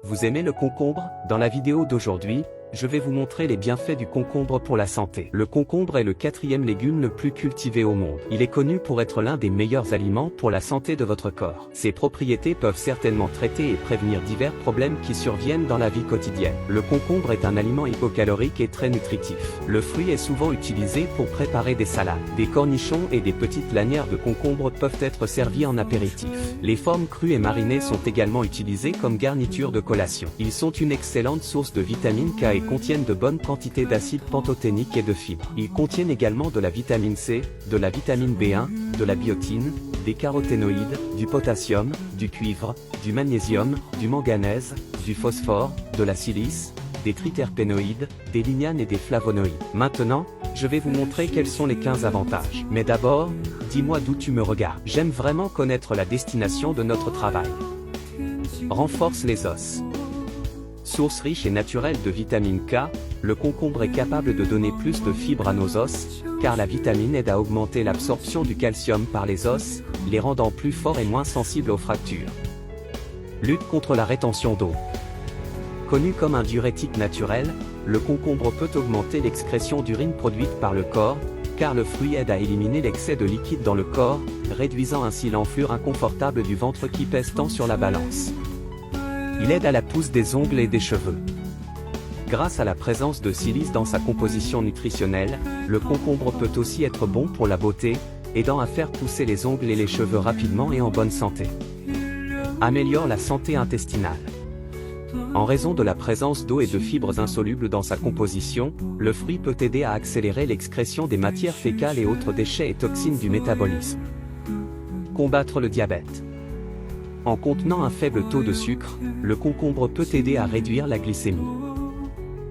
Vous aimez le concombre? Dans la vidéo d'aujourd'hui, je vais vous montrer les bienfaits du concombre pour la santé. Le concombre est le 4e légume le plus cultivé au monde. Il est connu pour être l'un des meilleurs aliments pour la santé de votre corps. Ses propriétés peuvent certainement traiter et prévenir divers problèmes qui surviennent dans la vie quotidienne. Le concombre est un aliment hypocalorique et très nutritif. Le fruit est souvent utilisé pour préparer des salades. Des cornichons et des petites lanières de concombre peuvent être servis en apéritif. Les formes crues et marinées sont également utilisées comme garniture de collation. Ils sont une excellente source de vitamine K et contiennent de bonnes quantités d'acide pantothénique et de fibres. Ils contiennent également de la vitamine C, de la vitamine B1, de la biotine, des caroténoïdes, du potassium, du cuivre, du magnésium, du manganèse, du phosphore, de la silice, des triterpénoïdes, des lignanes et des flavonoïdes. Maintenant, je vais vous montrer quels sont les 15 avantages. Mais d'abord, dis-moi d'où tu me regardes. J'aime vraiment connaître la destination de notre travail. Renforce les os. Source riche et naturelle de vitamine K, le concombre est capable de donner plus de fibres à nos os, car la vitamine aide à augmenter l'absorption du calcium par les os, les rendant plus forts et moins sensibles aux fractures. Lutte contre la rétention d'eau. Connu comme un diurétique naturel, le concombre peut augmenter l'excrétion d'urine produite par le corps, car le fruit aide à éliminer l'excès de liquide dans le corps, réduisant ainsi l'enflure inconfortable du ventre qui pèse tant sur la balance. Il aide à la pousse des ongles et des cheveux. Grâce à la présence de silice dans sa composition nutritionnelle, le concombre peut aussi être bon pour la beauté, aidant à faire pousser les ongles et les cheveux rapidement et en bonne santé. Améliore la santé intestinale. En raison de la présence d'eau et de fibres insolubles dans sa composition, le fruit peut aider à accélérer l'excrétion des matières fécales et autres déchets et toxines du métabolisme. Combattre le diabète. En contenant un faible taux de sucre, le concombre peut aider à réduire la glycémie.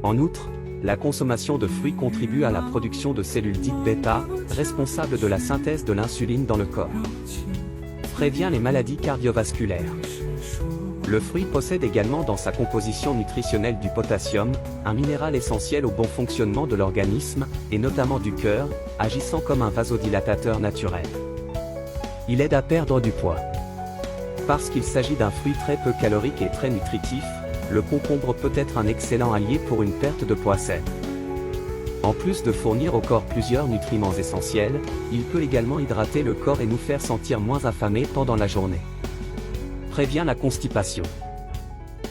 En outre, la consommation de fruits contribue à la production de cellules dites bêta, responsables de la synthèse de l'insuline dans le corps. Prévient les maladies cardiovasculaires. Le fruit possède également dans sa composition nutritionnelle du potassium, un minéral essentiel au bon fonctionnement de l'organisme, et notamment du cœur, agissant comme un vasodilatateur naturel. Il aide à perdre du poids. Parce qu'il s'agit d'un fruit très peu calorique et très nutritif, le concombre peut être un excellent allié pour une perte de poids saine. En plus de fournir au corps plusieurs nutriments essentiels, il peut également hydrater le corps et nous faire sentir moins affamés pendant la journée. Prévient la constipation.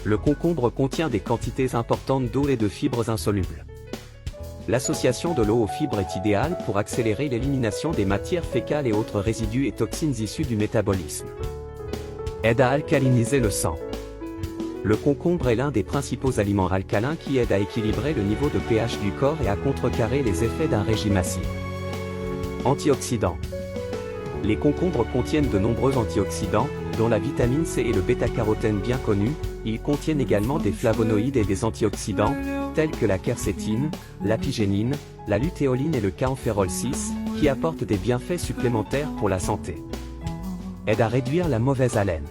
Le concombre contient des quantités importantes d'eau et de fibres insolubles. L'association de l'eau aux fibres est idéale pour accélérer l'élimination des matières fécales et autres résidus et toxines issus du métabolisme. Aide à alcaliniser le sang. Le concombre est l'un des principaux aliments alcalins qui aide à équilibrer le niveau de pH du corps et à contrecarrer les effets d'un régime acide. Antioxydants. Les concombres contiennent de nombreux antioxydants, dont la vitamine C et le bêta-carotène bien connus. Ils contiennent également des flavonoïdes et des antioxydants, tels que la quercétine, l'apigénine, la lutéoline et le caemphérol 6, qui apportent des bienfaits supplémentaires pour la santé. Aide à réduire la mauvaise haleine.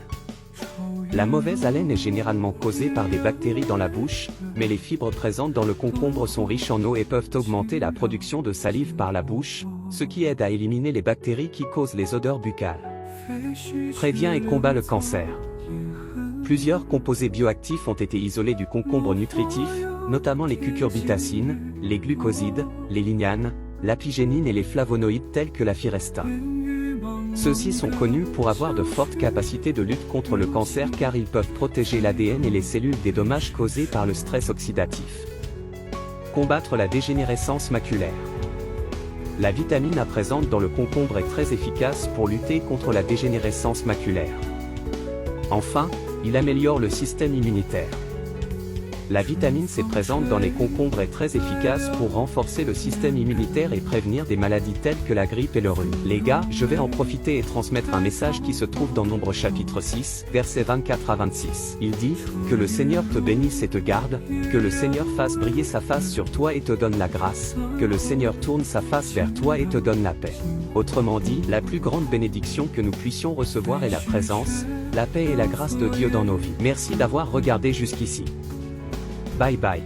La mauvaise haleine est généralement causée par des bactéries dans la bouche, mais les fibres présentes dans le concombre sont riches en eau et peuvent augmenter la production de salive par la bouche, ce qui aide à éliminer les bactéries qui causent les odeurs buccales. Prévient et combat le cancer. Plusieurs composés bioactifs ont été isolés du concombre nutritif, notamment les cucurbitacines, les glucosides, les lignanes, l'apigénine et les flavonoïdes tels que la firesta. Ceux-ci sont connus pour avoir de fortes capacités de lutte contre le cancer car ils peuvent protéger l'ADN et les cellules des dommages causés par le stress oxydatif. Combattre la dégénérescence maculaire. La vitamine A présente dans le concombre est très efficace pour lutter contre la dégénérescence maculaire. Enfin, il améliore le système immunitaire. La vitamine C présente dans les concombres est très efficace pour renforcer le système immunitaire et prévenir des maladies telles que la grippe et le rhume. Les gars, je vais en profiter et transmettre un message qui se trouve dans Nombre chapitre 6, versets 24 à 26. Il dit, « Que le Seigneur te bénisse et te garde, que le Seigneur fasse briller sa face sur toi et te donne la grâce, que le Seigneur tourne sa face vers toi et te donne la paix. » Autrement dit, la plus grande bénédiction que nous puissions recevoir est la présence, la paix et la grâce de Dieu dans nos vies. Merci d'avoir regardé jusqu'ici. Bye bye.